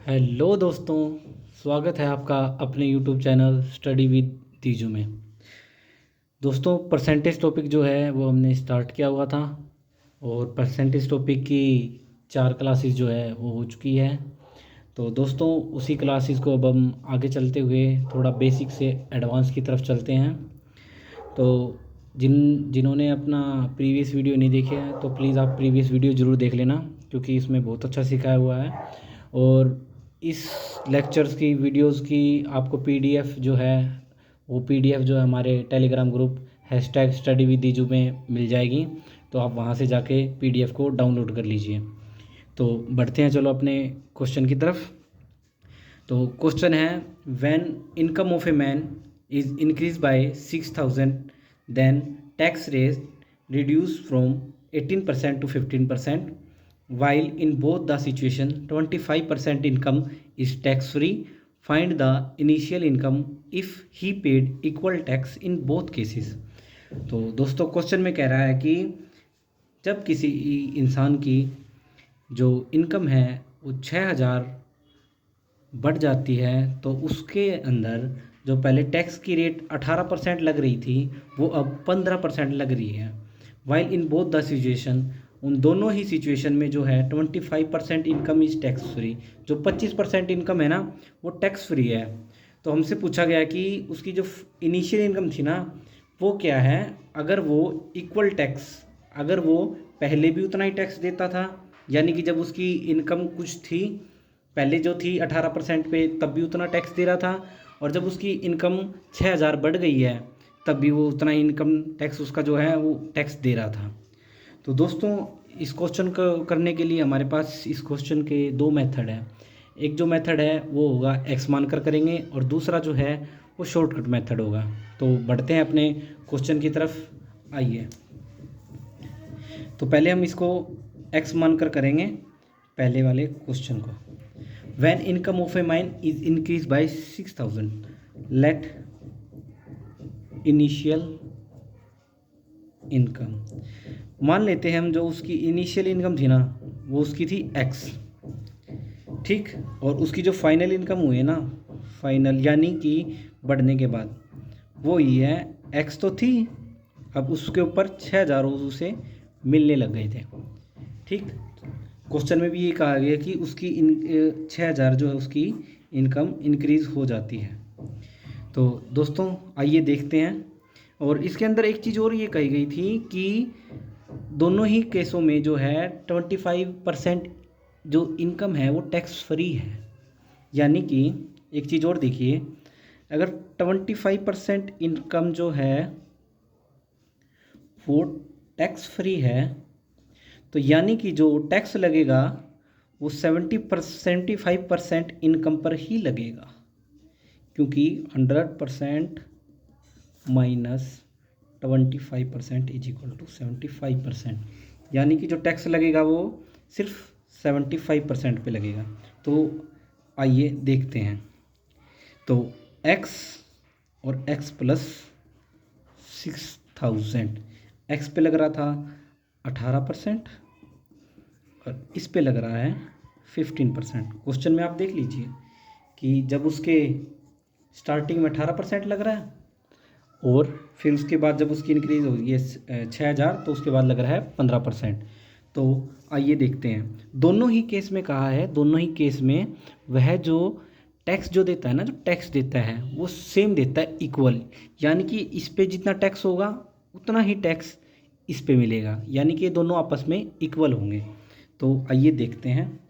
Hello दोस्तों, स्वागत है आपका अपने YouTube channel study with Teeju में। दोस्तों, परसेंटेज टॉपिक जो है वो हमने स्टार्ट किया हुआ था और परसेंटेज टॉपिक की 4 क्लासेस जो है वो हो चुकी है। तो दोस्तों, उसी क्लासेस को अब हम आगे चलते हुए थोड़ा बेसिक से एडवांस की तरफ चलते हैं। तो जिन्होंने अपना प्रीवियस वीडियो नहीं देखे हैं तो प्लीज़ आप प्रीवियस वीडियो ज़रूर देख लेना, क्योंकि इसमें बहुत अच्छा सिखाया हुआ है। और इस लेक्चर्स की वीडियोस की आपको पीडीएफ जो है वो पीडीएफ जो है हमारे टेलीग्राम ग्रुप #StudyWithDiju में मिल जाएगी। तो आप वहाँ से जाके पीडीएफ को डाउनलोड कर लीजिए। तो बढ़ते हैं, चलो अपने क्वेश्चन की तरफ। तो क्वेश्चन है, when income of a man is increase by 6,000 then tax rate reduce from 18% to 15%, while in both the situation 25% income is tax free. Find the initial income if he paid equal tax in both cases. तो दोस्तों, question में कह रहा है कि जब किसी इंसान की जो इनकम है वो 6,000 बढ़ जाती है तो उसके अंदर जो पहले टैक्स की रेट 18% लग रही थी वो अब 15% लग रही है। While in both the situation, उन दोनों ही सिचुएशन में जो है 25% इनकम इज टैक्स फ्री। जो 25% इनकम है ना वो टैक्स फ्री है। तो हमसे पूछा गया कि उसकी जो इनिशियल इनकम थी ना वो क्या है, अगर वो इक्वल टैक्स, अगर वो पहले भी उतना ही टैक्स देता था, यानी कि जब उसकी इनकम कुछ थी पहले जो थी 18% पे तब भी उतना टैक्स दे रहा था, और जब उसकी इनकम 6,000 बढ़ गई है तब भी वो उतना ही इनकम टैक्स उसका जो है वो टैक्स दे रहा था। तो दोस्तों, इस क्वेश्चन को करने के लिए हमारे पास इस क्वेश्चन के 2 मेथड है। एक जो मेथड है वो होगा एक्स मानकर करेंगे और दूसरा जो है वो शॉर्टकट मेथड होगा। तो बढ़ते हैं अपने क्वेश्चन की तरफ, आइए। तो पहले हम इसको एक्स मानकर करेंगे पहले वाले क्वेश्चन को। When income of a man is increased by 6,000, let initial income, मान लेते हैं हम जो उसकी इनिशियल इनकम थी ना वो उसकी थी एक्स, ठीक, और उसकी जो फाइनल इनकम हुई है ना, फाइनल यानी कि बढ़ने के बाद, वो ही है एक्स तो थी, अब उसके ऊपर 6,000 उसे मिलने लग गए थे, ठीक। क्वेश्चन में भी ये कहा गया कि उसकी 6,000 जो है उसकी इनकम इंक्रीज़ हो जाती है। तो दोस्तों, आइए देखते हैं। और इसके अंदर एक चीज़ और ये कही गई थी कि दोनों ही केसों में जो है 25% जो इनकम है वो टैक्स फ्री है। यानी कि एक चीज़ और देखिए, अगर 25% इनकम जो है वो टैक्स फ्री है तो यानी कि जो टैक्स लगेगा वो 75% इनकम पर ही लगेगा, क्योंकि 100% माइनस 25% इज इक्वल टू 75%, यानी कि जो टैक्स लगेगा वो सिर्फ 75% पे लगेगा। तो आइए देखते हैं। तो x और x प्लस 6,000, x पे लग रहा था 18% और इस पे लग रहा है 15%। क्वेश्चन में आप देख लीजिए कि जब उसके स्टार्टिंग में 18% लग रहा है और फिर उसके बाद जब उसकी इंक्रीज हो गई है 6,000 तो उसके बाद लग रहा है 15%। तो आइए देखते हैं। दोनों ही केस में कहा है, दोनों ही केस में वह जो टैक्स जो देता है ना, जो टैक्स देता है वो सेम देता है, इक्वल, यानी कि इस पे जितना टैक्स होगा उतना ही टैक्स इस पे मिलेगा, यानी कि ये दोनों आपस में इक्वल होंगे। तो आइए देखते हैं।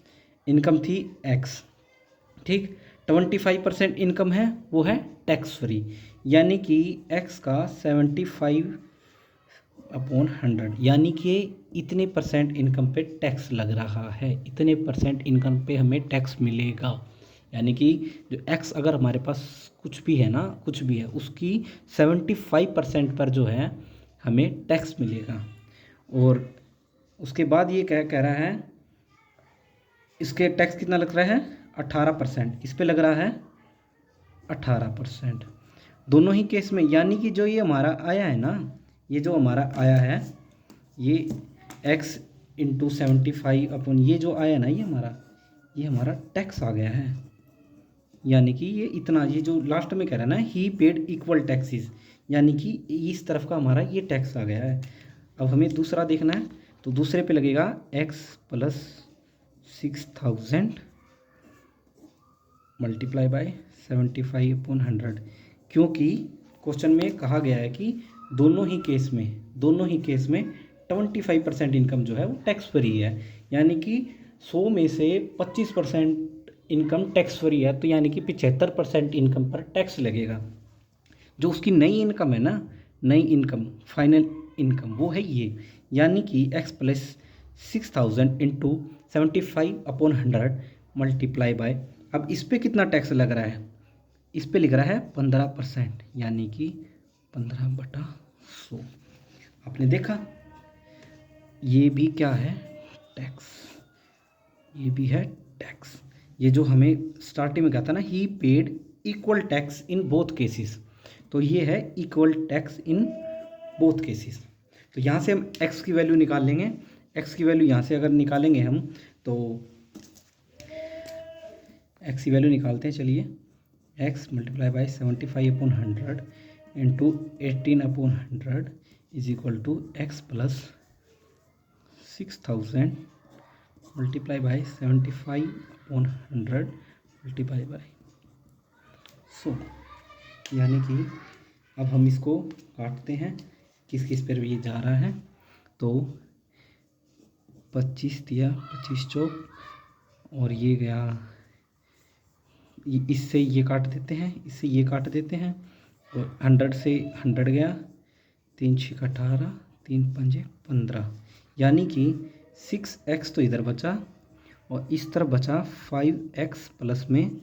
इनकम थी एक्स, ठीक, 25% इनकम है वो है टैक्स फ्री, यानी कि एक्स का 75/100, यानी कि इतने परसेंट इनकम पे टैक्स लग रहा है, इतने परसेंट इनकम पे हमें टैक्स मिलेगा। यानी कि जो एक्स अगर हमारे पास कुछ भी है ना, कुछ भी है, उसकी 75% पर जो है हमें टैक्स मिलेगा। और उसके बाद ये कह रहा है इसके टैक्स कितना लग रहा है 18%, इस पे लग रहा है 18%। दोनों ही केस में, यानी कि जो ये हमारा आया है ना, ये जो हमारा आया है ये x × 75 अपन ये जो आया ना ये हमारा, ये हमारा टैक्स आ गया है, यानी कि ये इतना, ये जो लास्ट में कह रहा है ना ही पेड इक्वल टैक्सेस, यानी कि इस तरफ का हमारा ये टैक्स आ गया है। अब हमें दूसरा देखना है, तो दूसरे पे लगेगा x प्लस 6000 मल्टीप्लाई बाय 75/100, क्योंकि क्वेश्चन में कहा गया है कि दोनों ही केस में 25% इनकम जो है वो टैक्स फ्री है, यानी कि 100 में से 25% इनकम टैक्स फ्री है, तो यानी कि 75% इनकम पर टैक्स लगेगा। जो उसकी नई इनकम है ना, नई इनकम फाइनल इनकम वो है ये, यानी कि x plus 6000 into 75/100 multiply by, अब इस पर कितना टैक्स लग रहा है, इस पे लिख रहा है 15%, यानी कि 15/100। आपने देखा ये भी क्या है, टैक्स, ये भी है टैक्स। ये जो हमें स्टार्टिंग में कहा था ना he paid equal tax in both cases, तो ये है equal tax in both cases. तो यहाँ से हम x की वैल्यू निकाल लेंगे, x की वैल्यू यहाँ से अगर निकालेंगे हम, तो x की वैल्यू निकालते हैं, चलिए x multiply by 75/100 into 18/100 is equal to x plus 6000 multiply by 75/100 multiply by 100, यानी कि अब हम इसको काटते हैं, किस किस पर ये जा रहा है, तो 25 दिया, 25 चौक, और ये गया, इससे ये काट देते हैं, इससे ये काट देते हैं, और 100 से 100 गया, 3 6 18, 3 5 15, यानी कि 6x तो इधर बचा, और इस तरफ बचा 5x प्लस में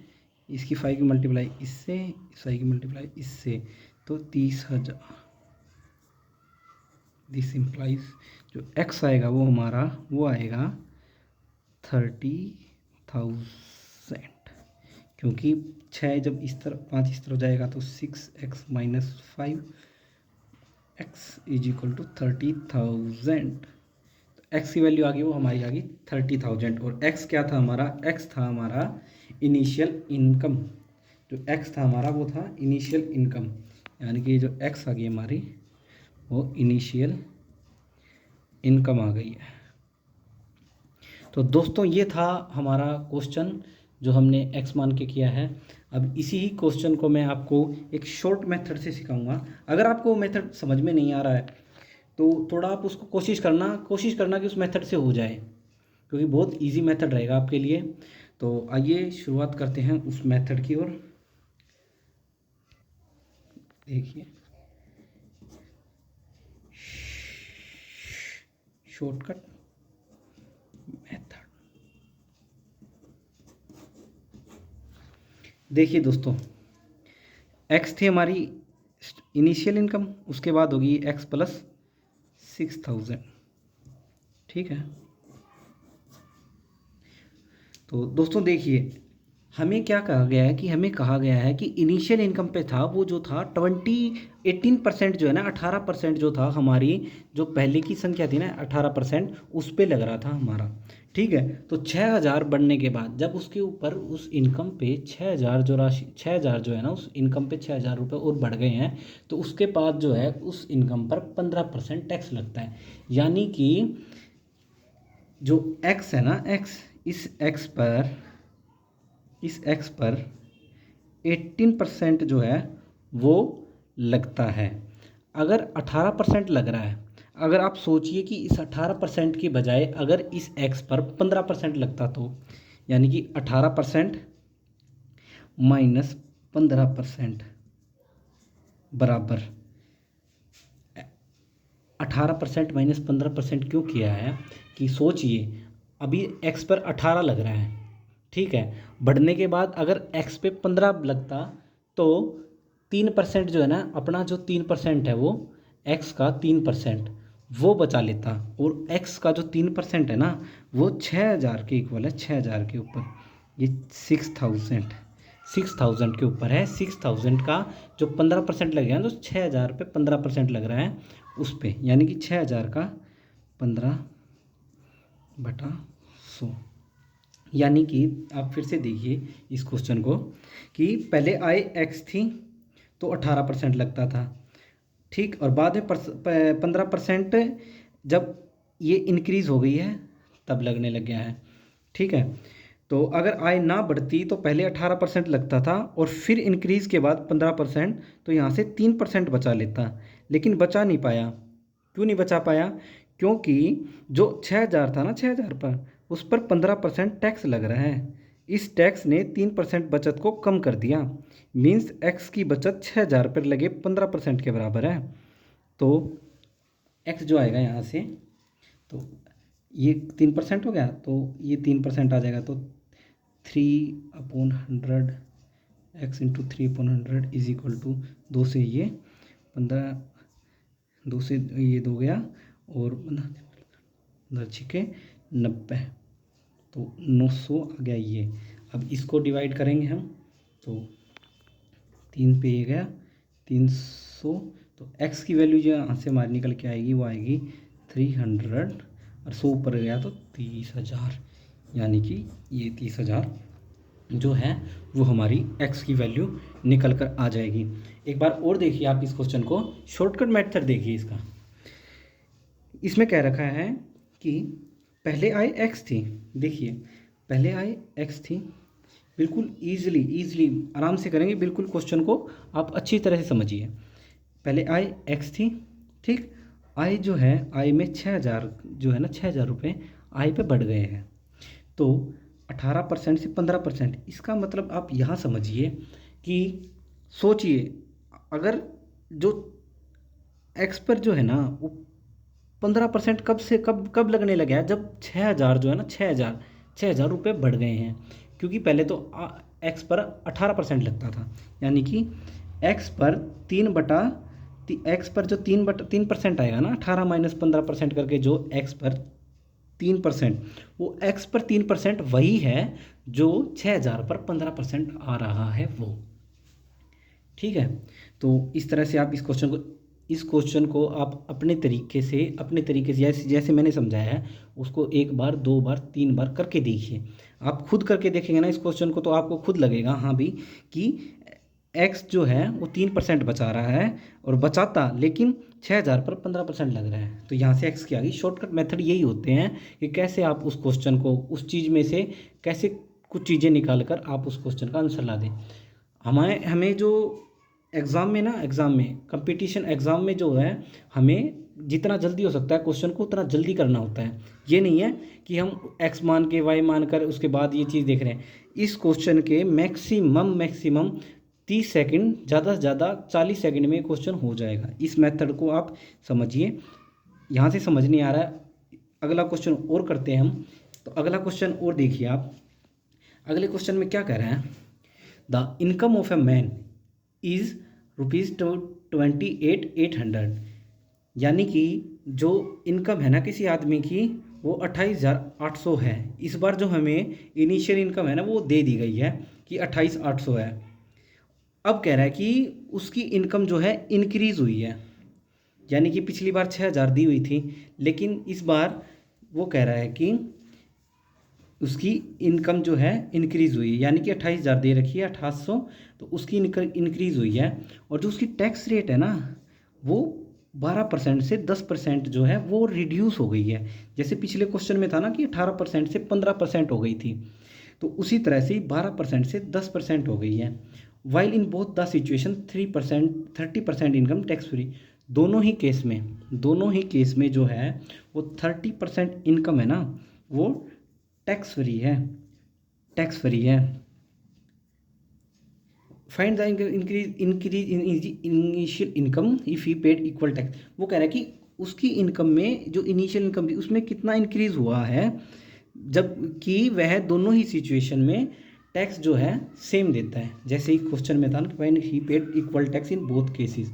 इसकी 5 की मल्टीप्लाई इससे, इस 5 की मल्टीप्लाई इससे, तो 30,000। दिस इम्प्लाइज जो x आएगा वो हमारा वो आएगा 30,000, क्योंकि 6 जब इस तरफ 5 इस तरफ जाएगा तो 6x minus 5x is equal to 30,000। तो x की वैल्यू आ गई, वो हमारी आ गई 30,000, और x क्या था हमारा, x था हमारा इनिशियल इनकम, जो x था हमारा वो था इनिशियल इनकम, यानी कि जो x आ गई हमारी वो इनिशियल इनकम आ गई है। तो दोस्तों ये था हमारा क्वेश्चन जो हमने x मान के किया है। अब इसी ही क्वेश्चन को मैं आपको एक शॉर्ट मेथड से सिखाऊंगा। अगर आपको मेथड समझ में नहीं आ रहा है तो थोड़ा आप उसको कोशिश करना कि उस मेथड से हो जाए, क्योंकि बहुत इजी मेथड रहेगा आपके लिए। तो आइए शुरुआत करते हैं उस मेथड की ओर। देखिए शॉर्टकट मेथड, देखिए दोस्तों x थी हमारी इनिशियल इनकम, उसके बाद होगी x प्लस 6000, ठीक है। तो दोस्तों देखिए हमें क्या कहा गया है कि हमें कहा गया है कि इनिशियल इनकम पे था वो जो था 18% जो है ना, 18% जो था हमारी जो पहले की संख्या थी ना 18%, उस पे लग रहा था हमारा, ठीक है। तो 6,000 बढ़ने के बाद जब उसके ऊपर उस इनकम पे 6,000 जो राशि 6,000 जो है ना उस इनकम पे 6,000 रुपये और बढ़ गए हैं, तो उसके बाद जो है उस इनकम पर 15% टैक्स लगता है, यानी कि जो एक्स है ना, इस एक्स पर 18% जो है वो लगता है। अगर 18% लग रहा है, अगर आप सोचिए कि इस 18% की बजाय अगर इस एक्स पर 15% लगता, तो यानी कि 18% माइनस 15% बराबर 18% माइनस 15% क्यों किया है कि सोचिए अभी एक्स पर 18 लग रहा है, ठीक है। बढ़ने के बाद अगर एक्स पे 15 लगता तो 3% जो है ना, अपना जो 3% है वो एक्स का 3% वो बचा लेता, और एक्स का जो 3% है ना वो 6,000 के इक्वल है, 6,000 के ऊपर ये 6,000 के ऊपर है। 6,000 का जो 15% लग गया तो 6,000 पे 15% लग रहा है उस पर, यानी कि 6,000 का 15/100, यानी कि आप फिर से देखिए इस क्वेश्चन को कि पहले आय एक्स थी तो 18% लगता था, ठीक, और बाद में 15% जब ये इंक्रीज़ हो गई है तब लगने लग गया है, ठीक है। तो अगर आय ना बढ़ती तो पहले 18% लगता था और फिर इंक्रीज़ के बाद 15%, तो यहाँ से 3% बचा लेता, लेकिन बचा नहीं पाया। क्यों नहीं बचा पाया? क्योंकि जो 6,000 था ना, 6,000 पर उस पर 15% टैक्स लग रहा है। इस टैक्स ने 3% बचत को कम कर दिया। मीन्स एक्स की बचत 6,000 पर लगे 15% के बराबर है। तो एक्स जो आएगा यहाँ से, तो ये 3% हो गया, तो ये 3% आ जाएगा, तो 3/100 X into 3/100 is equal to 2 से ये 15, 2 से ये 2 गया और 90, तो 900 आ गया ये। अब इसको डिवाइड करेंगे हम, तो 3 पे ये गया 300, तो x की वैल्यू जो यहाँ से हमारी निकल के आएगी वो आएगी 300 और 100 ऊपर गया तो 30,000, यानी कि ये 30,000 जो है वो हमारी x की वैल्यू निकल कर आ जाएगी। एक बार और देखिए आप इस क्वेश्चन को, शॉर्टकट मेथड देखिए इसका। इसमें कह रखा है कि पहले आय x थी, देखिए पहले आय x थी, बिल्कुल ईजिली आराम से करेंगे, बिल्कुल क्वेश्चन को आप अच्छी तरह से समझिए। पहले आय x थी, ठीक, आय जो है आय में 6,000 जो है ना, 6,000 रुपये आय पे बढ़ गए हैं, तो 18% से 15%, इसका मतलब आप यहाँ समझिए कि सोचिए अगर जो x पर जो है ना वो 15% कब से कब लगने लगा है, जब 6,000 जो है ना, 6,000 रुपये बढ़ गए हैं। क्योंकि पहले तो एक्स पर 18% लगता था, यानी कि एक्स पर 3% आएगा ना, 18 माइनस 15% करके जो एक्स पर 3%, वो एक्स पर 3% वही है जो 6,000 पर 15% आ रहा है वो, ठीक है। तो इस तरह से आप इस क्वेश्चन को आप अपने तरीके से जैसे मैंने समझाया है उसको 1 बार 2 बार 3 बार करके देखिए। आप खुद करके देखेंगे ना इस क्वेश्चन को, तो आपको खुद लगेगा हाँ भी कि x जो है वो 3% बचा रहा है, और बचाता लेकिन 6,000 पर 15% लग रहा है। तो यहाँ से x की आ गई। शॉर्टकट मेथड यही होते हैं कि कैसे आप उस क्वेश्चन को, उस चीज़ में से कैसे कुछ चीज़ें निकाल कर आप उस क्वेश्चन का आंसर ला दें। हमें जो एग्ज़ाम में कंपटीशन एग्ज़ाम में जो है, हमें जितना जल्दी हो सकता है क्वेश्चन को उतना जल्दी करना होता है। ये नहीं है कि हम x मान के y मान कर उसके बाद ये चीज़ देख रहे हैं। इस क्वेश्चन के मैक्सिमम 30 सेकंड, ज़्यादा से ज़्यादा 40 सेकंड में क्वेश्चन हो जाएगा। इस मेथड को आप समझिए। यहाँ से समझ नहीं आ रहा है, अगला क्वेश्चन और करते हैं हम। तो अगला क्वेश्चन और देखिए आप, अगले क्वेश्चन में क्या कह रहे हैं, the income of a man is ₹28,800, यानी कि जो इनकम है ना किसी आदमी की वो 28,800 है। इस बार जो हमें इनिशियल इनकम है ना वो दे दी गई है कि 28,800 है। अब कह रहा है कि उसकी इनकम जो है इंक्रीज़ हुई है, यानी कि पिछली बार 6,000 दी हुई थी, लेकिन इस बार वो कह रहा है कि उसकी इनकम जो है इंक्रीज़ हुई है, यानी कि 28,000 दे रखी है, 2800, तो उसकी इंक्रीज़ हुई है। और जो उसकी टैक्स रेट है ना वो 12% से 10% जो है वो रिड्यूस हो गई है। जैसे पिछले क्वेश्चन में था ना कि 18% से 15% हो गई थी, तो उसी तरह से 12% से 10% हो गई है। While in both the situation 30% income tax free, दोनों ही केस में जो है वो 30% इनकम है ना वो टैक्स फ्री है। Find the increase in initial income if he paid equal tax. वो कह रहा है कि उसकी इनकम में जो इनिशियल इनकम थी उसमें कितना इंक्रीज हुआ है, जबकि वह दोनों ही सिचुएशन में टैक्स जो है सेम देता है। जैसे ही क्वेश्चन में था ना, when he paid equal tax in both cases,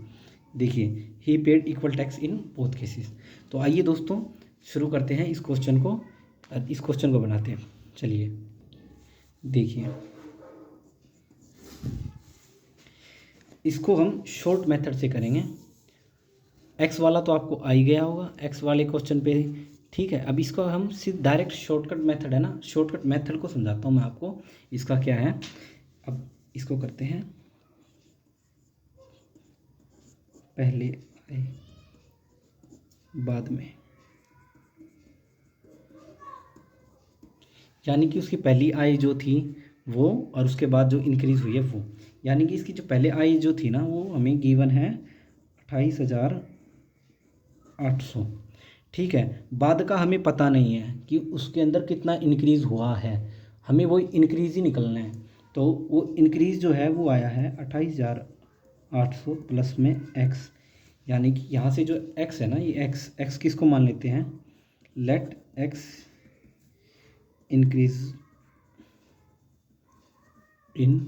देखिए he paid equal tax in both cases. तो आइए दोस्तों शुरू करते हैं इस क्वेश्चन को बनाते हैं। चलिए देखिए, इसको हम शॉर्ट मेथड से करेंगे। एक्स वाला तो आपको आ ही गया होगा, एक्स वाले क्वेश्चन पे, ठीक है, अब इसको हम सीधे डायरेक्ट शॉर्टकट मेथड है ना, शॉर्टकट मेथड को समझाता हूँ मैं आपको। इसका क्या है, अब इसको करते हैं पहले आए बाद में, यानी कि उसकी पहली आय जो थी वो और उसके बाद जो इंक्रीज़ हुई है वो, यानी कि इसकी जो पहले आय जो थी ना वो हमें गिवन है 28,800। ठीक है, बाद का हमें पता नहीं है कि उसके अंदर कितना इंक्रीज़ हुआ है, हमें वो इंक्रीज़ ही निकलना है। तो वो इंक्रीज़ जो है वो आया है 28,800 प्लस में एक्स, यानी कि यहाँ से जो एक्स है ना, ये एक्स किसको मान लेते हैं, लेट एक्स इंक्रीज इन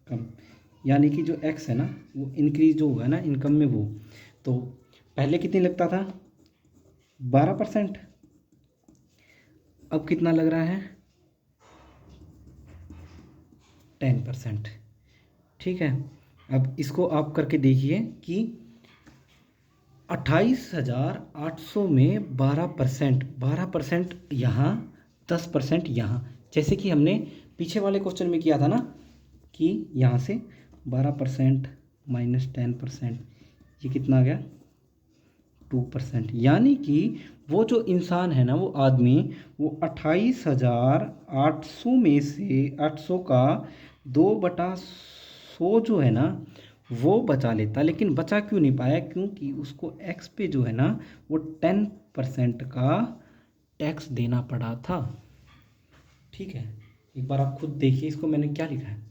कम, यानी कि जो एक्स है ना वो इंक्रीज जो हुआ है ना इनकम में वो, तो पहले कितने लगता था 12%, अब कितना लग रहा है 10%। ठीक है, अब इसको आप करके देखिए कि 28,800 में 12% यहाँ, 10% यहाँ, जैसे कि हमने पीछे वाले क्वेश्चन में किया था ना कि यहाँ से 12% माइनस 10%, ये कितना आ गया 2%, यानी कि वो जो इंसान है ना, वो आदमी, वो 28,800 में से 800 का 2/100 जो है ना वो बचा लेता, लेकिन बचा क्यों नहीं पाया, क्योंकि उसको एक्स पे जो है ना वो 10% का टैक्स देना पड़ा था। ठीक है, एक बार आप खुद देखिए इसको मैंने क्या लिखा है,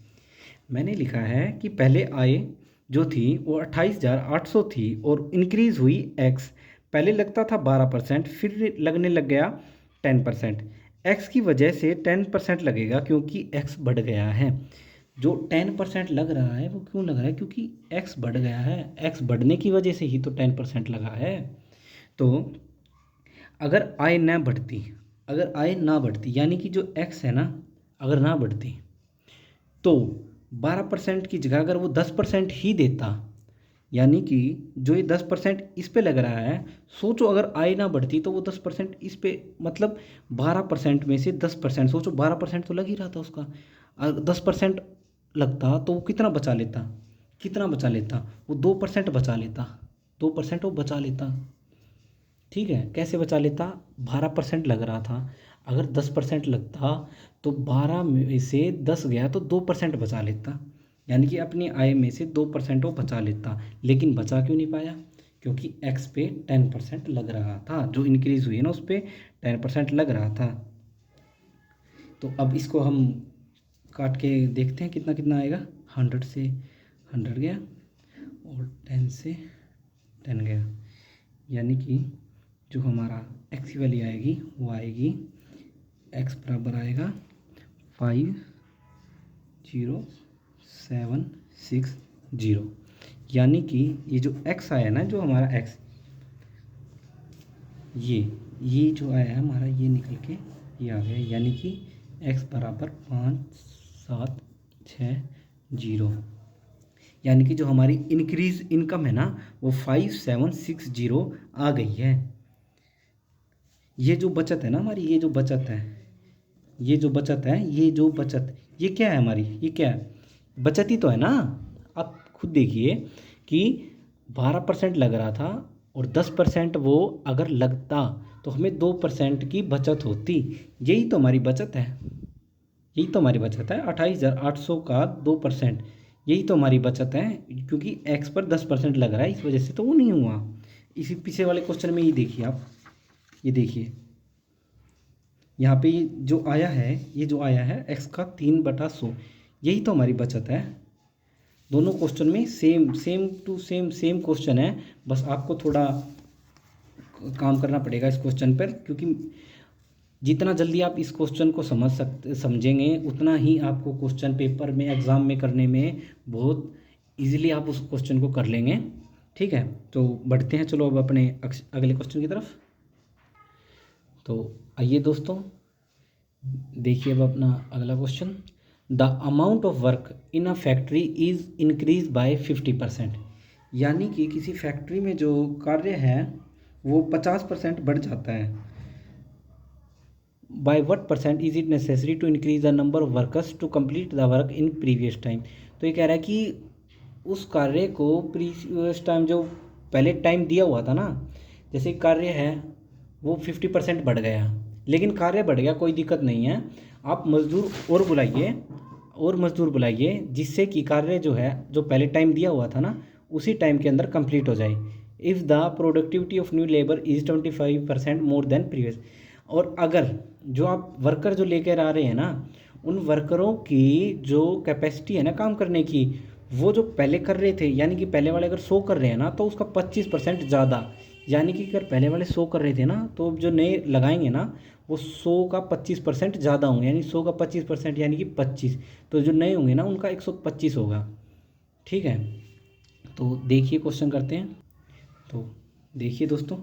मैंने लिखा है कि पहले आय जो थी वो 28,800 थी और इंक्रीज़ हुई एक्स, पहले लगता था 12%, फिर लगने लग गया 10%, एक्स की वजह से 10% लगेगा क्योंकि एक्स बढ़ गया है। जो 10% लग रहा है वो क्यों लग रहा है, क्योंकि एक्स बढ़ गया है, एक्स बढ़ने की वजह से ही तो 10% लगा है। तो अगर आय ना बढ़ती, अगर आय ना बढ़ती यानी कि जो एक्स है ना अगर ना बढ़ती, तो 12% की जगह अगर वो 10% ही देता, यानी कि जो ये 10% इस पे लग रहा है, सोचो अगर आय ना बढ़ती तो वो 10% इस पे, मतलब 12% में से 10%, सोचो 12% तो लग ही रहा था उसका, अगर 10% लगता तो वो कितना बचा लेता, कितना बचा लेता, वो 2% बचा लेता, 2% वो बचा लेता। ठीक है, कैसे बचा लेता, 12% लग रहा था, अगर 10% लगता तो 12 में से 10 गया तो 2% बचा लेता, यानी कि अपनी आय में से 2% वो बचा लेता, लेकिन बचा क्यों नहीं पाया, क्योंकि एक्स पे 10% लग रहा था, जो इंक्रीज़ हुई है ना उस पर 10% लग रहा था। तो अब इसको हम काट के देखते हैं कितना कितना आएगा, 100 से 100 गया और 10 से 10 गया, यानी कि जो हमारा एक्स की वैल्यू आएगी वो आएगी, एक्स बराबर आएगा 50760, यानी कि ये जो एक्स आया ना, जो हमारा एक्स, ये जो आया है हमारा, ये निकल के ये आ गया, यानी कि एक्स बराबर 5760, यानी कि जो हमारी इंक्रीज इनकम है ना वो 5760 आ गई है। ये जो बचत है ना हमारी, ये जो बचत है, ये जो बचत है, ये जो बचत, ये क्या है हमारी, ये क्या है, बचत ही तो है ना। आप खुद देखिए कि 12% लग रहा था और 10% वो अगर लगता तो हमें 2% की बचत होती, यही तो हमारी बचत है, यही तो हमारी बचत है, 28,800 का 2%, यही तो हमारी बचत है, क्योंकि एक्स पर 10% लग रहा है इस वजह से तो वो नहीं हुआ। इसी पीछे वाले क्वेश्चन में ये देखिए आप, ये देखिए यहाँ पे ये जो आया है, ये जो आया है एक्स का 3/100, यही तो हमारी बचत है। दोनों क्वेश्चन में same same to same question है, बस आपको थोड़ा काम करना पड़ेगा इस क्वेश्चन पर, क्योंकि जितना जल्दी आप इस क्वेश्चन को समझेंगे उतना ही आपको क्वेश्चन पेपर में एग्ज़ाम में करने में बहुत इजीली आप उस क्वेश्चन को कर लेंगे। ठीक है, तो बढ़ते हैं, चलो अब अपने अगले क्वेश्चन की तरफ। तो आइए दोस्तों देखिए अब अपना अगला question, the amount of work in a factory is increase by 50%, यानी कि किसी फैक्ट्री में जो कार्य है वो 50% बढ़ जाता है। By what percent is it necessary to increase the number of workers to complete the work in previous time. तो ये कह रहा है कि उस कार्य को प्रीवियस टाइम जो पहले टाइम दिया हुआ था ना, जैसे कार्य है वो 50% बढ़ गया, लेकिन कार्य बढ़ गया, कोई दिक्कत नहीं है, आप मजदूर और मजदूर बुलाइए जिससे कि कार्य जो है जो पहले टाइम दिया हुआ था ना उसी टाइम के अंदर कंप्लीट हो जाए। If the productivity of new labour is 25% more than previous. और अगर जो आप वर्कर जो लेकर आ रहे हैं ना, उन वर्करों की जो कैपेसिटी है ना काम करने की, वो जो पहले कर रहे थे, यानी कि पहले वाले अगर 100 कर रहे हैं ना तो उसका 25% ज़्यादा, यानी कि अगर पहले वाले 100 कर रहे थे ना तो जो नए लगाएंगे ना वो 100 का 25% ज़्यादा होंगे, यानी 100 का 25% यानी कि 25। तो जो नए होंगे ना उनका 125 होगा। ठीक है, तो देखिए क्वेश्चन करते हैं। तो देखिए दोस्तों,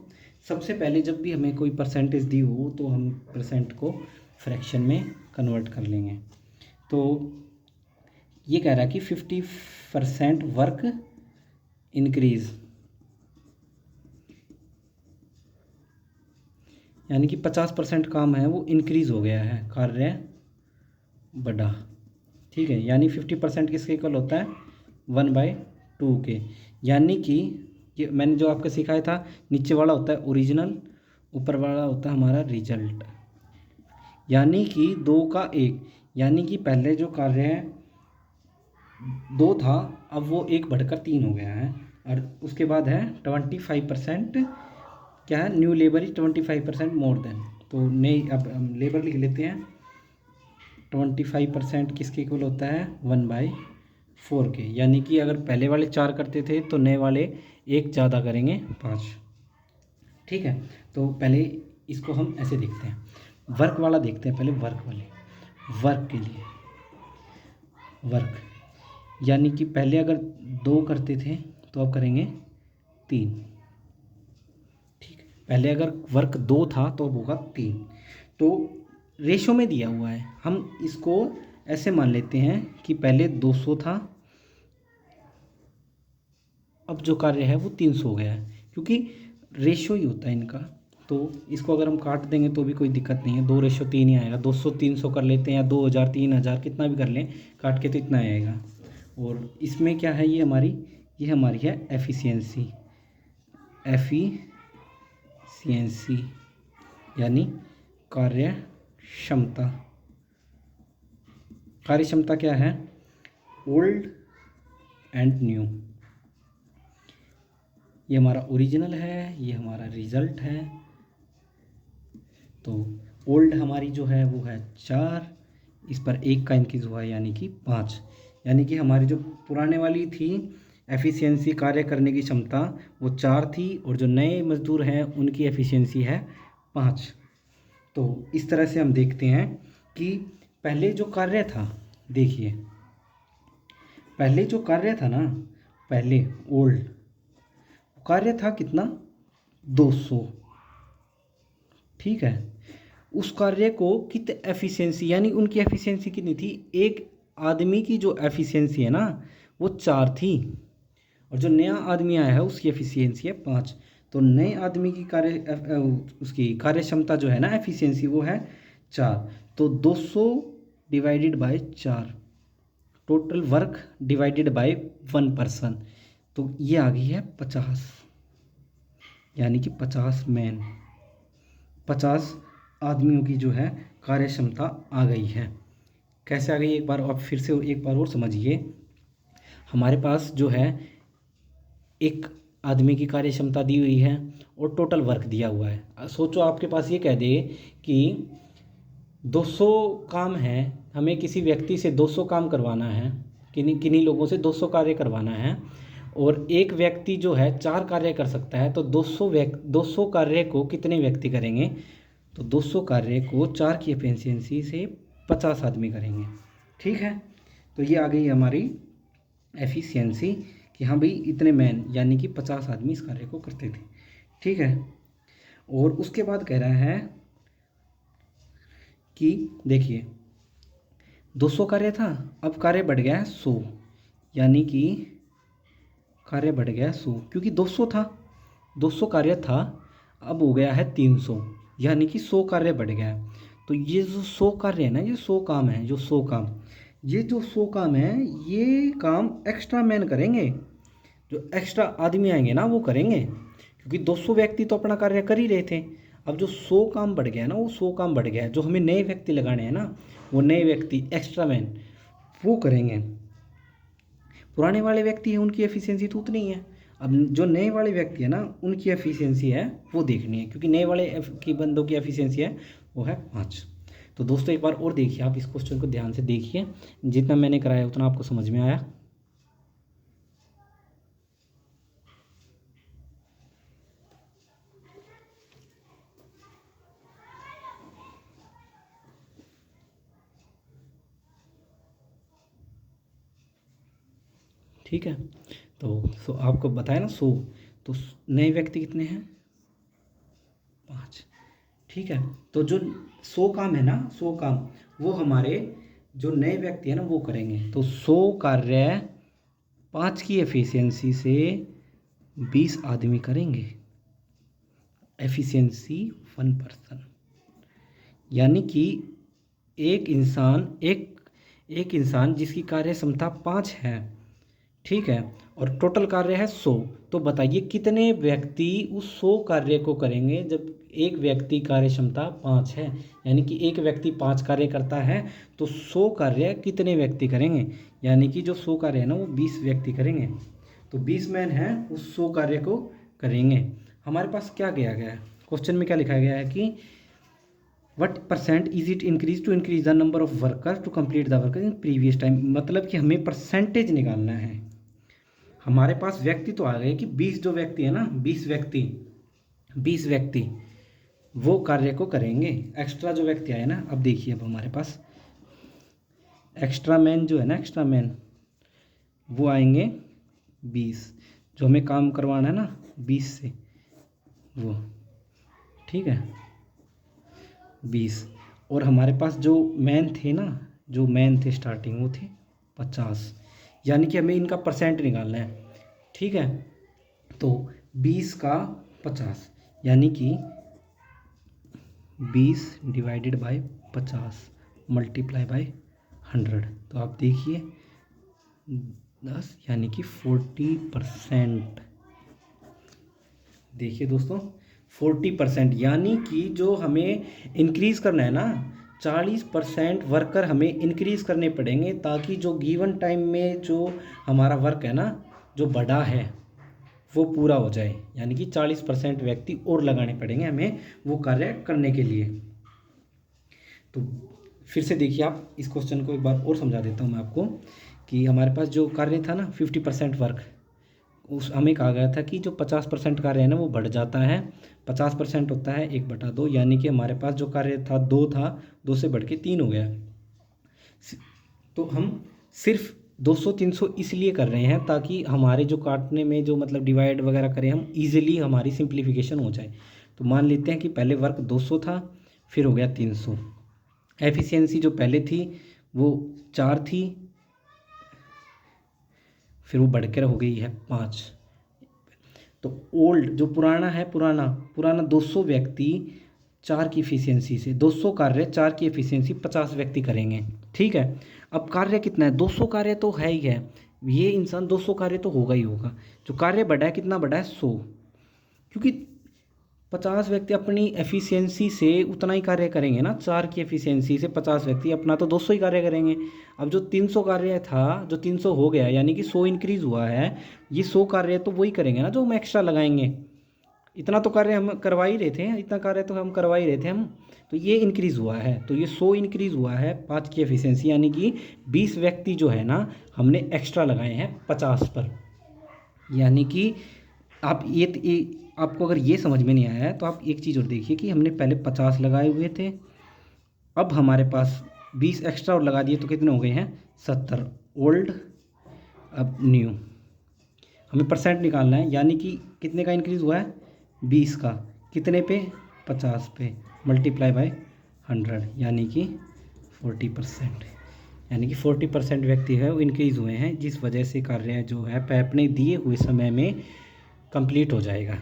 सबसे पहले जब भी हमें कोई परसेंटेज दी हो तो हम परसेंट को फ्रैक्शन में कन्वर्ट कर लेंगे। तो ये कह रहा है कि 50% वर्क इंक्रीज, यानी कि 50% काम है वो इंक्रीज़ हो गया है, कार्य बढ़ा। ठीक है, यानी 50% किसके इक्वल होता है 1/2 के। यानी कि ये मैंने जो आपको सिखाया था, नीचे वाला होता है ओरिजिनल, ऊपर वाला होता है हमारा रिजल्ट, यानी कि 2 का 1, यानी कि पहले जो कार्य है 2 था, अब वो 1 बढ़कर 3 हो गया है। और उसके बाद है 25%, क्या है new labour is 25% more than. तो नई अब हम लेबर लिख लेते हैं, 25% किसके इक्वल होता है 1/4 के, यानी कि अगर पहले वाले 4 करते थे तो नए वाले 1 ज़्यादा करेंगे 5। ठीक है, तो पहले इसको हम ऐसे देखते हैं, वर्क वाला देखते हैं पहले, वर्क के लिए वर्क, यानी कि पहले अगर 2 करते थे तो अब करेंगे 3। ठीक, पहले अगर वर्क 2 था तो अब होगा 3। तो रेशो में दिया हुआ है, हम इसको ऐसे मान लेते हैं कि पहले 200 था, अब जो कार्य है वो 300 हो गया है, क्योंकि रेशो ही होता है इनका। तो इसको अगर हम काट देंगे तो भी कोई दिक्कत नहीं है, 2:3 ही आएगा। 200-300 कर लेते हैं, या 2000-3000 कितना भी कर लें, काट के तो इतना आएगा। और इसमें क्या है, ये हमारी है एफिशिएंसी, यानी कार्यक्षमता क्या है, ओल्ड एंड न्यू। ये हमारा ओरिजिनल है, ये हमारा रिजल्ट है। तो ओल्ड हमारी जो है वो है 4, इस पर 1 का इंक्रीज हुआ है यानी कि 5, यानी कि हमारी जो पुराने वाली थी एफिशिएंसी, कार्य करने की क्षमता, वो 4 थी, और जो नए मजदूर हैं उनकी एफिशिएंसी है 5। तो इस तरह से हम देखते हैं कि पहले जो कार्य था, देखिए पहले जो कार्य था ना, पहले ओल्ड कार्य था कितना 200। ठीक है, उस कार्य को कितने एफिशिएंसी, यानी उनकी एफिशिएंसी कितनी थी, एक आदमी की जो एफिशिएंसी है ना वो 4 थी, और जो नया आदमी आया है उसकी एफिशिएंसी है 5। तो नए आदमी की उसकी कार्य क्षमता जो है ना एफिशिएंसी वो है 4। तो 200 divided by 4, total work divided by 1 person, तो ये आ गई है 50, यानी कि 50 मैन, 50 आदमियों की जो है कार्य क्षमता आ गई है। कैसे आ गई, एक बार आप फिर से एक बार और समझिए। हमारे पास जो है एक आदमी की कार्य क्षमता दी हुई है और टोटल वर्क दिया हुआ है। सोचो आपके पास ये कह दे कि 200 काम है, हमें किसी व्यक्ति से 200 काम करवाना है, किन्हीं लोगों से 200 कार्य करवाना है, और एक व्यक्ति जो है 4 कार्य कर सकता है, तो 200 कार्य को कितने व्यक्ति करेंगे, तो 200 कार्य को 4 की एफिशिएंसी से 50 आदमी करेंगे। ठीक है, तो ये आ गई हमारी एफिशिएंसी कि हाँ भाई इतने मैन, यानी कि 50 आदमी इस कार्य को करते थे। ठीक है, और उसके बाद कह रहा है कि देखिए 200 कार्य था, अब कार्य बढ़ गया है 100, यानी कि कार्य बढ़ गया 100, क्योंकि 200 था, 200 कार्य था, अब हो गया है 300, यानी कि 100 कार्य बढ़ गया है। तो ये जो 100 कार्य है ना, ये 100 काम है, जो 100 काम, ये जो 100 काम है, ये काम एक्स्ट्रा मैन करेंगे, जो एक्स्ट्रा आदमी आएंगे ना वो करेंगे, क्योंकि 200 व्यक्ति तो अपना कार्य कर ही रहे थे। अब जो 100 काम बढ़ गया ना, वो 100 काम बढ़ गया है, जो हमें नए व्यक्ति लगाने हैं ना, वो नए व्यक्ति एक्स्ट्रा मैन वो करेंगे। पुराने वाले व्यक्ति हैं उनकी एफिशिएंसी तो उतनी ही है, अब जो नए वाले व्यक्ति है ना उनकी एफिशिएंसी है वो देखनी है, क्योंकि नए वाले की बंदों की एफिशिएंसी है वो है 5। तो दोस्तों एक बार और देखिए, आप इस क्वेश्चन को ध्यान से देखिए, जितना मैंने कराया उतना आपको समझ में आया। ठीक है, तो आपको बताया ना 100, तो नए व्यक्ति कितने हैं 5। ठीक है, तो जो 100 काम है ना, 100 काम वो हमारे जो नए व्यक्ति है ना वो करेंगे। तो 100 कार्य 5 की एफिशिएंसी से 20 आदमी करेंगे, एफिशिएंसी 1%, यानी कि एक इंसान जिसकी कार्य क्षमता 5 है, ठीक है, और टोटल कार्य है 100, तो बताइए कितने व्यक्ति उस 100 कार्य को करेंगे जब एक व्यक्ति कार्य क्षमता 5 है, यानी कि एक व्यक्ति 5 कार्य करता है, तो 100 कार्य कितने व्यक्ति करेंगे, यानी कि जो 100 कार्य है ना वो 20 व्यक्ति करेंगे, तो 20 मैन हैं उस 100 कार्य को करेंगे। हमारे पास क्या किया गया है, क्वेश्चन में क्या लिखा गया है कि what percent is it increase to increase the number of workers to complete the work in previous time, मतलब कि हमें परसेंटेज निकालना है। हमारे पास व्यक्ति तो आ गए कि 20 जो व्यक्ति है ना, 20 व्यक्ति वो कार्य को करेंगे। एक्स्ट्रा जो व्यक्ति आए ना, अब देखिए, अब हमारे पास एक्स्ट्रा मैन जो है ना, एक्स्ट्रा मैन वो आएंगे 20, जो हमें काम करवाना है ना 20 से वो, ठीक है 20, और हमारे पास जो मैन थे ना, जो मैन थे स्टार्टिंग वो थे 50, यानी कि हमें इनका परसेंट निकालना है। ठीक है, तो 20 का 50, यानी कि 20 डिवाइडेड बाय 50 मल्टीप्लाई बाय 100, तो आप देखिए 10 यानी कि 40%। देखिए दोस्तों 40%, यानी कि जो हमें इंक्रीज़ करना है ना 40% वर्कर हमें इंक्रीज़ करने पड़ेंगे, ताकि जो गिवन टाइम में जो हमारा वर्क है ना जो बड़ा है वो पूरा हो जाए, यानी कि 40% व्यक्ति और लगाने पड़ेंगे हमें वो कार्य करने के लिए। तो फिर से देखिए, आप इस क्वेश्चन को एक बार और समझा देता हूँ मैं आपको, कि हमारे पास जो कार्य था ना 50% वर्क, उस हमें कहा गया था कि जो 50% कार्य है ना वो बढ़ जाता है, 50% होता है 1/2, यानी कि हमारे पास जो कार्य था 2 था, 2 से बढ़ के 3 हो गया। तो हम सिर्फ 200-300 इसलिए कर रहे हैं ताकि हमारे जो काटने में जो मतलब डिवाइड वगैरह करें हम, ईजिली हमारी सिंप्लीफिकेशन हो जाए। तो मान लेते हैं कि पहले वर्क 200 था, फिर हो गया 300। एफिशिएंसी जो पहले थी वो 4 थी, फिर वो बढ़कर हो गई है 5। तो ओल्ड जो पुराना है, पुराना 200 व्यक्ति 4 की एफिशिएंसी से, 200 कार्य 4 की एफिशिएंसी 50 व्यक्ति करेंगे। ठीक है, अब कार्य कितना है, 200 कार्य तो है ही है, ये इंसान 200 कार्य तो होगा ही होगा। जो कार्य बढ़ा है, कितना बढ़ा है 100, क्योंकि 50 व्यक्ति अपनी एफिशिएंसी से उतना ही कार्य करेंगे ना, 4 की एफिशिएंसी से 50 व्यक्ति अपना तो 200 ही कार्य करेंगे। अब जो 300 कार्य था, जो 300 हो गया, यानी कि 100 इंक्रीज़ हुआ है, ये 100 कार्य तो वही करेंगे ना जो हम एक्स्ट्रा लगाएंगे। इतना तो कार्य हम करवा ही रहे थे, इतना कार्य तो हम करवा ही रहे थे हम, तो ये इंक्रीज़ हुआ है, तो ये 100 इंक्रीज़ हुआ है 5 की एफिशिएंसी, यानी कि 20 व्यक्ति जो है ना हमने एक्स्ट्रा लगाए हैं 50 पर। यानी कि आप ये आपको अगर ये समझ में नहीं आया है तो आप एक चीज़ और देखिए कि हमने पहले 50 लगाए हुए थे, अब हमारे पास 20 एक्स्ट्रा और लगा दिए, तो कितने हो गए हैं 70। ओल्ड अब न्यू, हमें परसेंट निकालना है, यानी कि कितने का इंक्रीज़ हुआ है 20 का, कितने पे 50 पे, मल्टीप्लाई बाय 100, यानी कि 40%, यानी कि 40% व्यक्ति है वो इंक्रीज़ हुए हैं, जिस वजह से कार्य जो है अपने दिए हुए समय में कंप्लीट हो जाएगा।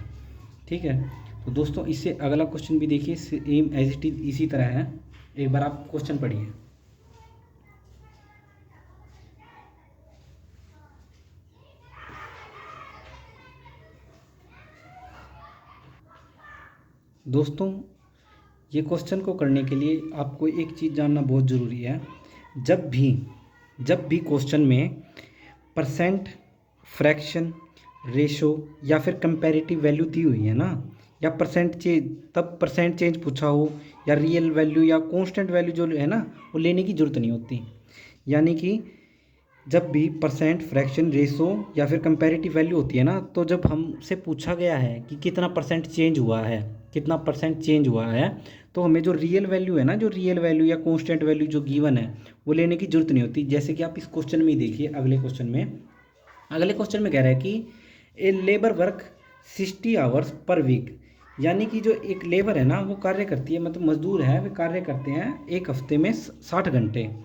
ठीक है, तो दोस्तों इससे अगला क्वेश्चन भी देखिए, सेम एज इट इज़ इसी तरह है, एक बार आप क्वेश्चन पढ़िए। दोस्तों, ये क्वेश्चन को करने के लिए आपको एक चीज़ जानना बहुत ज़रूरी है। जब भी क्वेश्चन में परसेंट, फ्रैक्शन, रेशो या फिर कंपैरेटिव वैल्यू दी हुई है ना, या परसेंट चेंज पूछा हो, या रियल वैल्यू या कांस्टेंट वैल्यू जो है ना, वो लेने की ज़रूरत नहीं होती। यानी कि जब भी परसेंट, फ्रैक्शन, रेशो या फिर कंपैरेटिव वैल्यू होती है ना, तो जब हमसे पूछा गया है कि कितना परसेंट चेंज हुआ है, कितना परसेंट चेंज हुआ है, तो हमें जो रियल वैल्यू है ना, जो रियल वैल्यू या कांस्टेंट वैल्यू जो गिवन है, वो लेने की जरूरत नहीं होती। जैसे कि आप इस क्वेश्चन में ही देखिए, अगले क्वेश्चन में कह रहा है कि a labour work 60 hours per week. यानी कि जो एक लेबर है ना, वो कार्य करती है, मतलब मजदूर है, वे कार्य करते हैं एक हफ्ते में 60 घंटे,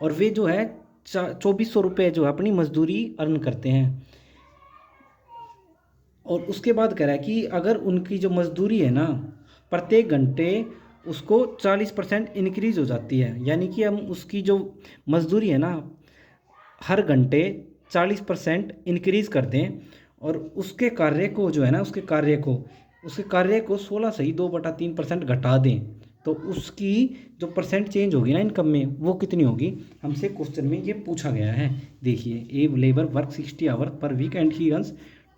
और वे जो है 2400 रुपये जो है अपनी मजदूरी अर्न करते हैं। और उसके बाद कह रहा है कि अगर उनकी जो मजदूरी है ना, प्रत्येक घंटे उसको 40% इंक्रीज हो जाती है। यानी कि हम उसकी जो मजदूरी है ना, हर घंटे 40% इंक्रीज कर दें, और उसके कार्य को जो है ना, उसके कार्य को 16 से ही 2/3% घटा दें, तो उसकी जो परसेंट चेंज होगी ना इनकम में, वो कितनी होगी, हमसे क्वेश्चन में ये पूछा गया है। देखिए, a labour work 60 hour per week and he earns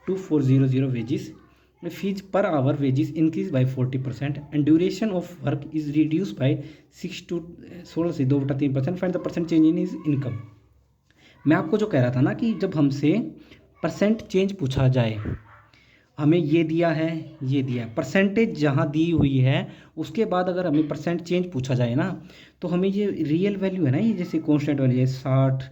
2400 wages, fees per hour wages increase by 40% and duration of work is reduce by 16 से 2/3%, find the percent change in is income. मैं आपको जो कह रहा था ना कि जब हमसे परसेंट चेंज पूछा जाए, हमें ये दिया है, ये दिया है, परसेंटेज जहाँ दी हुई है, उसके बाद अगर हमें परसेंट चेंज पूछा जाए ना, तो हमें ये रियल वैल्यू है ना, ये जैसे कॉन्स्टेंट वैल्यू है 60,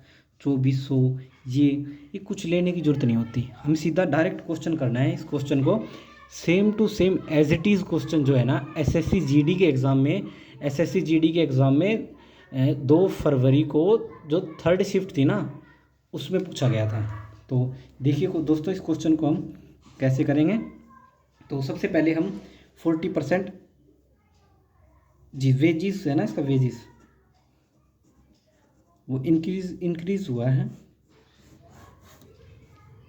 2400, ये कुछ लेने की ज़रूरत नहीं होती। हम सीधा डायरेक्ट क्वेश्चन करना है। इस क्वेश्चन को same to same as it is question जो है ना, एसएससी जीडी के एग्ज़ाम में 2 फरवरी को जो थर्ड शिफ्ट थी ना, उसमें पूछा गया था। तो देखिए दोस्तों, इस क्वेश्चन को हम कैसे करेंगे। तो सबसे पहले हम 40% जी वेजिस है ना, इसका वेजिस वो इंक्रीज हुआ है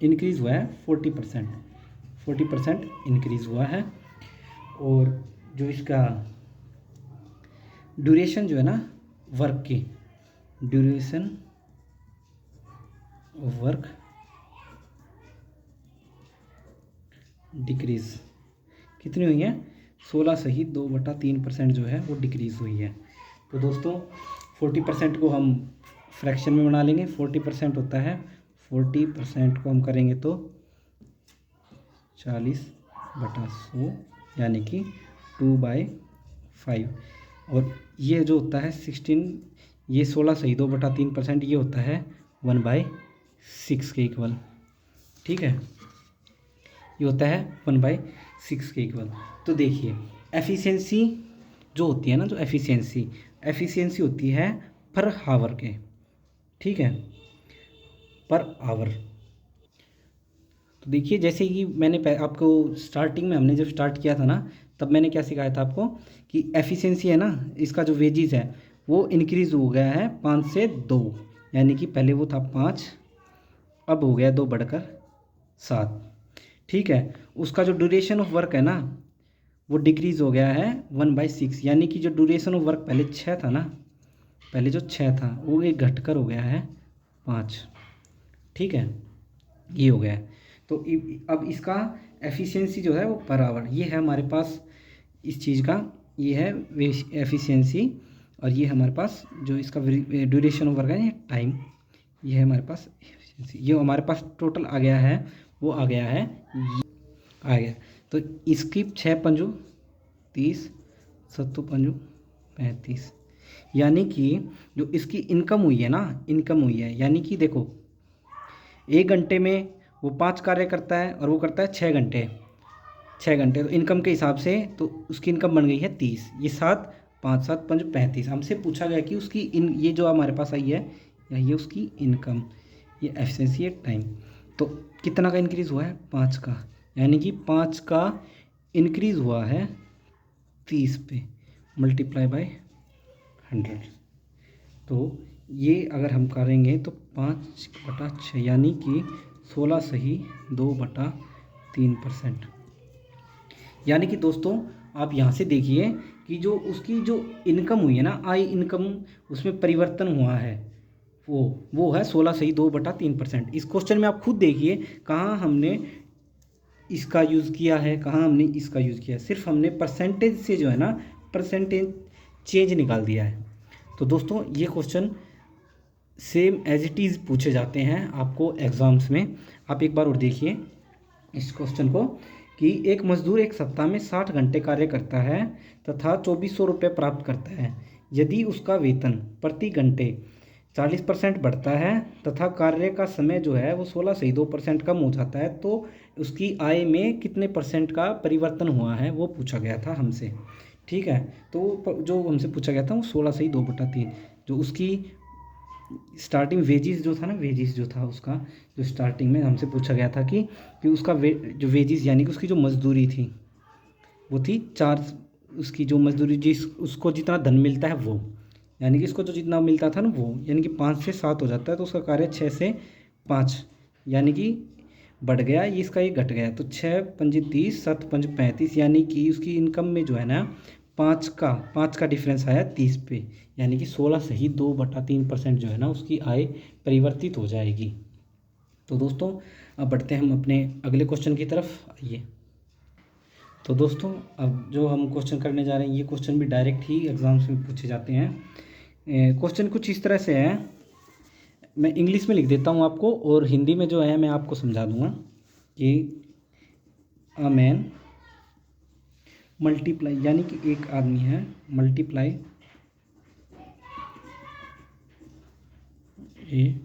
40% इंक्रीज हुआ है। और जो इसका ड्यूरेशन जो है ना वर्क की, ड्यूरेशन ऑफ वर्क डिक्रीज कितनी हुई है, 16 से ही 2/3% जो है वो डिक्रीज़ हुई है। तो दोस्तों 40% को हम फ्रैक्शन में बना लेंगे। 40% होता है, 40% को हम करेंगे तो 40/100 यानी कि 2/5। और ये जो होता है 16, ये 16 से ही 2/3%, ये होता है 1/6 के इक्वल। ठीक है, ये होता है 1/6 के इक्वल। तो देखिए, एफिशिएंसी जो होती है ना, जो एफिशिएंसी होती है पर हावर के, ठीक है, पर आवर। तो देखिए, जैसे कि मैंने आपको स्टार्टिंग में हमने जब स्टार्ट किया था ना, तब मैंने क्या सिखाया था आपको कि एफिशिएंसी है ना, इसका जो वेजेस है वो इंक्रीज़ हो गया है 5 से 2। यानी कि पहले वो था 5, अब हो गया 2 बढ़कर 7। ठीक है, उसका जो ड्यूरेशन ऑफ वर्क है ना, वो डिक्रीज़ हो गया है 1/6। यानी कि जो ड्यूरेशन ऑफ वर्क पहले 6 था ना, पहले जो 6 था वो एक घटकर हो गया है 5। ठीक है, ये हो गया है। तो अब इसका एफिशिएंसी जो है वो पर आवर, ये है हमारे पास इस चीज़ का, ये है एफिशिएंसी। और ये हमारे पास जो इसका ड्यूरेशन ऑफ वर्क है, ये टाइम, ये है हमारे पास एफिशिएंसी। ये हमारे पास टोटल आ गया है, वो आ गया है, आ गया। तो इसकी 6 पंजू 30, 7 पंजू 35। यानी कि जो इसकी इनकम हुई है ना, इनकम हुई है, यानी कि देखो 1 घंटे में वो 5 कार्य करता है और वो करता है 6 घंटे, 6 घंटे। तो इनकम के हिसाब से तो उसकी इनकम बन गई है 30। ये 7, 5, 7, 5, 35। हमसे पूछा गया कि उसकी ये जो हमारे पास आई है, ये उसकी इनकम, ये एफिशिएंसी है टाइम। तो कितना का इंक्रीज़ हुआ है, 5 का। यानी कि 5 का इंक्रीज़ हुआ है 30 पे, मल्टीप्लाई बाय 100। तो ये अगर हम करेंगे तो 5/6 यानी कि 16 सही 2/3%। यानी कि दोस्तों आप यहाँ से देखिए कि जो उसकी जो इनकम हुई है ना, आय इनकम, उसमें परिवर्तन हुआ है, वो है 16 सही 2/3%। इस क्वेश्चन में आप खुद देखिए कहाँ हमने इसका यूज़ किया है, कहाँ हमने इसका यूज़ किया है। सिर्फ हमने परसेंटेज से जो है ना, परसेंटेज चेंज निकाल दिया है। तो दोस्तों ये question same as it is पूछे जाते हैं आपको एग्ज़ाम्स में। आप एक बार और देखिए इस क्वेश्चन को कि एक मजदूर एक सप्ताह में 60 घंटे कार्य करता है तथा 2400 रुपये प्राप्त करता है। यदि उसका वेतन प्रति घंटे 40% बढ़ता है तथा कार्य का समय जो है वो 16 सही 2% कम हो जाता है, तो उसकी आय में कितने परसेंट का परिवर्तन हुआ है वो पूछा गया था हमसे। ठीक है, तो जो हमसे पूछा गया था वो 16 सही 2/3, जो उसकी स्टार्टिंग वेजिस जो था ना, वेजिस जो था उसका, जो स्टार्टिंग में हमसे पूछा गया था कि उसका जो वेजिस यानी कि उसकी जो मजदूरी थी वो थी 4, उसकी जो मजदूरी जिस उसको जितना धन मिलता है वो, यानी कि इसको जो जितना मिलता था ना वो, यानी कि 5 से 7 हो जाता है, तो उसका कार्य 6 से 5 यानी कि बढ़ गया, ये इसका ये घट गया। तो 6 पंजे 30, 7 पंजे 35, यानी कि उसकी इनकम में जो है ना 5 का डिफरेंस आया 30 पे, यानी कि 16 सही 2/3% जो है ना उसकी आय परिवर्तित हो जाएगी। तो दोस्तों अब बढ़ते हैं हम अपने अगले क्वेश्चन की तरफ। आइए, तो दोस्तों अब जो हम क्वेश्चन करने जा रहे हैं, ये क्वेश्चन भी डायरेक्ट ही एग्जाम्स में पूछे जाते हैं। क्वेश्चन कुछ इस तरह से है, मैं इंग्लिश में लिख देता हूँ आपको और हिंदी में जो है मैं आपको समझा दूँगा कि अ मैन मल्टीप्लाई, यानी कि एक आदमी है, मल्टीप्लाई ए।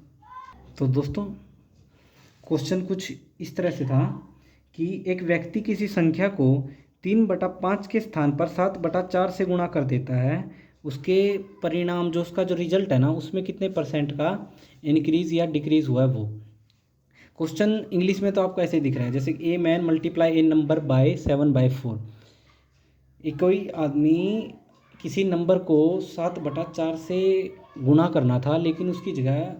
तो दोस्तों क्वेश्चन कुछ इस तरह से था कि एक व्यक्ति किसी संख्या को 3/5 के स्थान पर 7/4 से गुणा कर देता है, उसके परिणाम जो उसका जो रिजल्ट है ना उसमें कितने परसेंट का इंक्रीज या डिक्रीज हुआ है वो। क्वेश्चन इंग्लिश में तो आपको ऐसे ही दिख रहा है, जैसे a man multiply A number by 7/4। एक कोई आदमी किसी नंबर को 7/4 से गुणा करना था, लेकिन उसकी जगह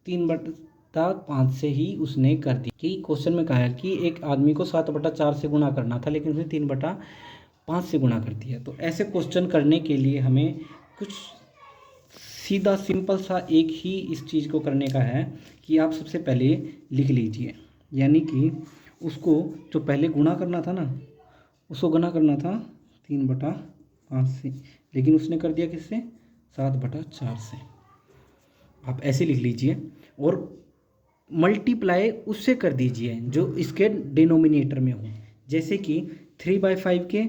3/5 से ही उसने कर दी। कि क्वेश्चन में कहा है कि एक आदमी को 7/4 से गुणा करना था, लेकिन उसने 3/5 से गुणा कर दिया। तो ऐसे क्वेश्चन करने के लिए हमें कुछ सीधा सिंपल सा एक ही इस चीज़ को करने का है कि आप सबसे पहले लिख लीजिए, यानी कि उसको जो पहले गुणा करना था ना, उसको गुणा करना था 3/5 से, लेकिन उसने कर दिया किससे, 7/4 से। आप ऐसे लिख लीजिए और मल्टीप्लाई उससे कर दीजिए जो इसके डिनोमिनेटर में हो, जैसे कि 3/5 के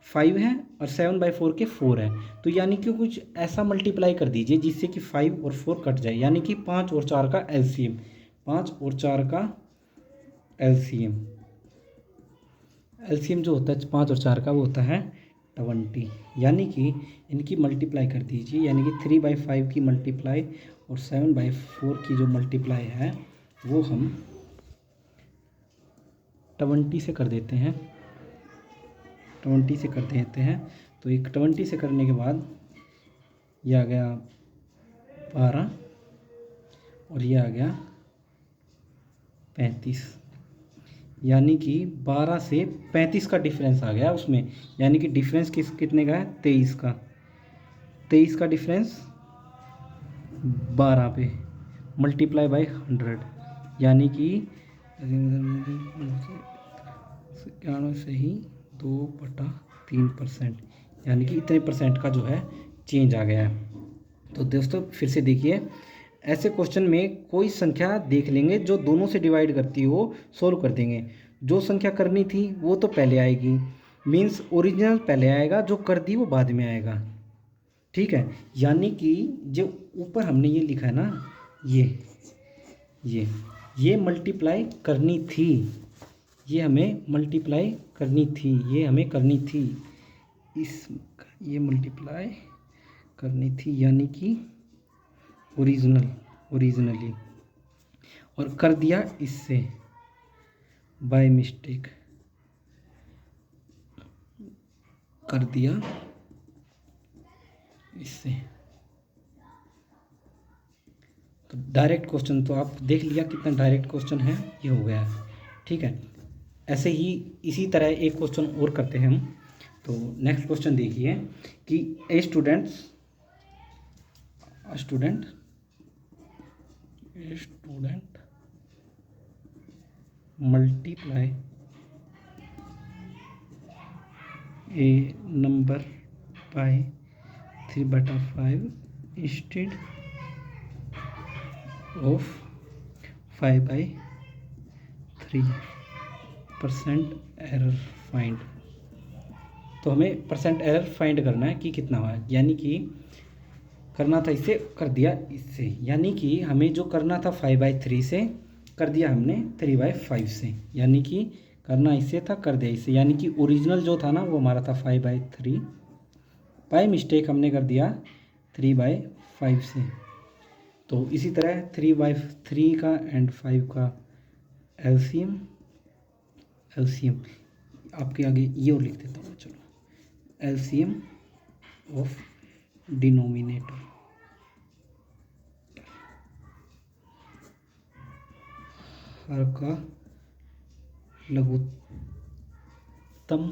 5 है और 7/4 के 4 है, तो यानी कि कुछ ऐसा मल्टीप्लाई कर दीजिए जिससे कि 5 और 4 कट जाए, यानी कि 5 और 4 का एलसीएम, 5 और 4 का एलसीएम, एलसीएम जो होता है 5 और 4 का वो होता है 20, यानी कि इनकी मल्टीप्लाई कर दीजिए, यानी कि 3/5 की मल्टीप्लाई और 7/4 की जो मल्टीप्लाई है वो हम 20 से कर देते हैं, 20 से कर देते हैं। तो एक 20 से करने के बाद ये आ गया 12 और ये आ गया 35, यानी कि 12 से 35 का डिफरेंस आ गया उसमें, यानी कि डिफरेंस कितने का है, 23 का, 23 का डिफरेंस 12 पे मल्टीप्लाई बाय 100, यानी कि 91 से ही 2/3%, यानी कि इतने परसेंट का जो है चेंज आ गया है। तो दोस्तों फिर से देखिए, ऐसे क्वेश्चन में कोई संख्या देख लेंगे जो दोनों से डिवाइड करती हो, सोल्व कर देंगे। जो संख्या करनी थी वो तो पहले आएगी, मीन्स ओरिजिनल पहले आएगा, जो कर दी वो बाद में आएगा। ठीक है, यानी कि जो ऊपर हमने ये लिखा है ना, ये मल्टीप्लाई करनी थी, ये हमें मल्टीप्लाई करनी थी, ये हमें करनी थी, ये मल्टीप्लाई करनी थी, यानी कि ओरिजिनली, और कर दिया इससे बाय मिस्टेक, कर दिया इससे। तो डायरेक्ट क्वेश्चन तो आप देख लिया कितना डायरेक्ट क्वेश्चन है, ये हो गया। ठीक है, ऐसे ही इसी तरह एक क्वेश्चन और करते हैं हम। तो नेक्स्ट क्वेश्चन देखिए कि a student multiply A number by 3/5 instead of 5/3 percent error find. तो हमें परसेंट एरर फाइंड करना है कि कितना हुआ है, यानी कि करना था इससे, कर दिया इससे, यानी कि हमें जो करना था 5/3 से कर दिया हमने 3/5 से, यानी कि करना इससे था कर दिया इससे, यानी कि ओरिजिनल जो था ना वो हमारा था 5/3, बाय मिस्टेक हमने कर दिया 3/5 से। तो इसी तरह 3/3 का एंड 5 का एलसीएम आपके आगे ये और लिख देता हूँ, चलो एलसीएम ऑफ डिनोमिनेटर हर का लघुत्तम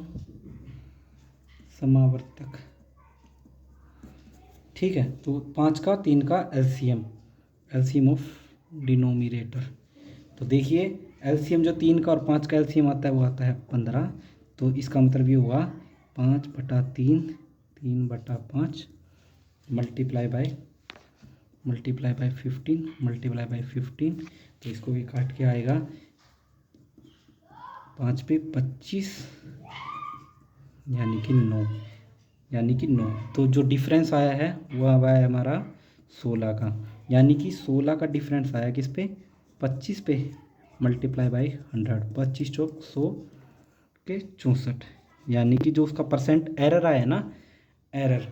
समावर्तक। ठीक है, तो 5 का 3 का एलसीएम ऑफ डिनोमिनेटर। तो देखिए एलसीएम जो 3 का और 5 का एलसीएम आता है वो आता है 15। तो इसका मतलब ये हुआ 5/3 3/5 मल्टीप्लाई बाय 15 मल्टीप्लाई बाय 15। तो इसको भी काट के आएगा 5 पे 25 यानी कि 9। तो जो डिफरेंस आया है वो आया है हमारा 16 का, यानी कि 16 का डिफरेंस आया किस पे, 25 पे, मल्टीप्लाई बाय 100, 25 चौक 100 के 64, यानी कि जो उसका परसेंट एरर आया है ना, एरर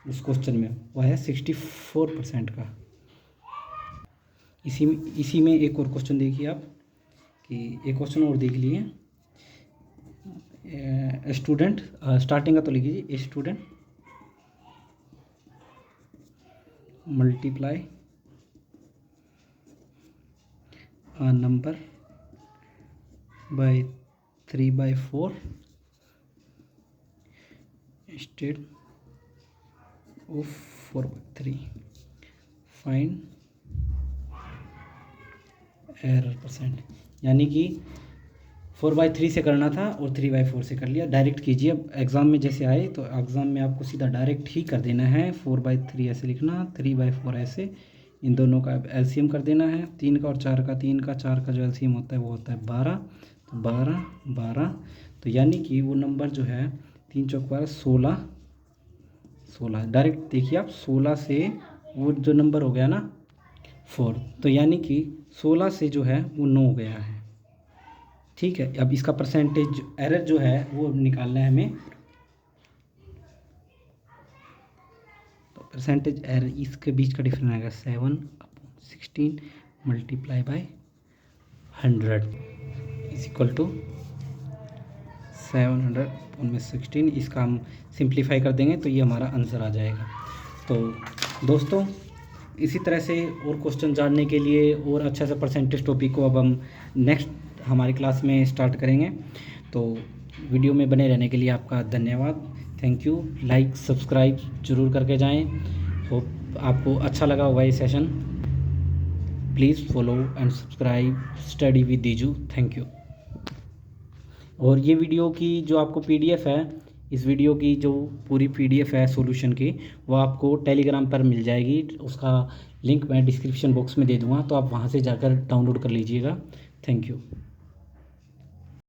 उस क्वेश्चन में वो है 64% का। इसी में एक और क्वेश्चन देखिए आप, कि एक क्वेश्चन और देख लिए। स्टूडेंट स्टार्टिंग का तो लिख लीजिए, student multiply a number by 3/4 instead of 4/3 find error percent. यानी कि 4/3 से करना था और 3/4 से कर लिया, डायरेक्ट कीजिए। अब एग्ज़ाम में जैसे आए तो एग्ज़ाम में आपको सीधा डायरेक्ट ही कर देना है, 4/3 ऐसे लिखना, 3/4 ऐसे, इन दोनों का एलसीएम कर देना है, 3 का और 4 का, 3 का 4 का जो एलसीएम होता है वो होता है 12, तो 12, तो यानी कि वो नंबर जो है 3 चौक 12 16, डायरेक्ट देखिए आप, 16 से वो जो नंबर हो गया ना 4, तो यानी कि 16 से जो है वो 9 हो गया है। ठीक है, अब इसका परसेंटेज एरर जो है वो निकालना है हमें। तो परसेंटेज एरर इसके बीच का डिफरेंस आएगा 7/16 multiply by 100 is equal to 700/16। इसका हम सिंप्लीफाई कर देंगे तो ये हमारा आंसर आ जाएगा। तो दोस्तों इसी तरह से और क्वेश्चन जानने के लिए और अच्छा सा परसेंटेज टॉपिक को अब हम नेक्स्ट हमारी क्लास में स्टार्ट करेंगे। तो वीडियो में बने रहने के लिए आपका धन्यवाद, थैंक यू। लाइक सब्सक्राइब जरूर करके जाएं। होप आपको अच्छा लगा होगा ये session. Please follow and subscribe study with Diju, thank you. और ये वीडियो की जो आपको पीडीएफ है, इस वीडियो की जो पूरी पीडीएफ है सॉल्यूशन की, वो आपको टेलीग्राम पर मिल जाएगी। उसका लिंक मैं डिस्क्रिप्शन बॉक्स में दे दूँगा, तो आप वहाँ से जाकर डाउनलोड कर लीजिएगा। Thank you.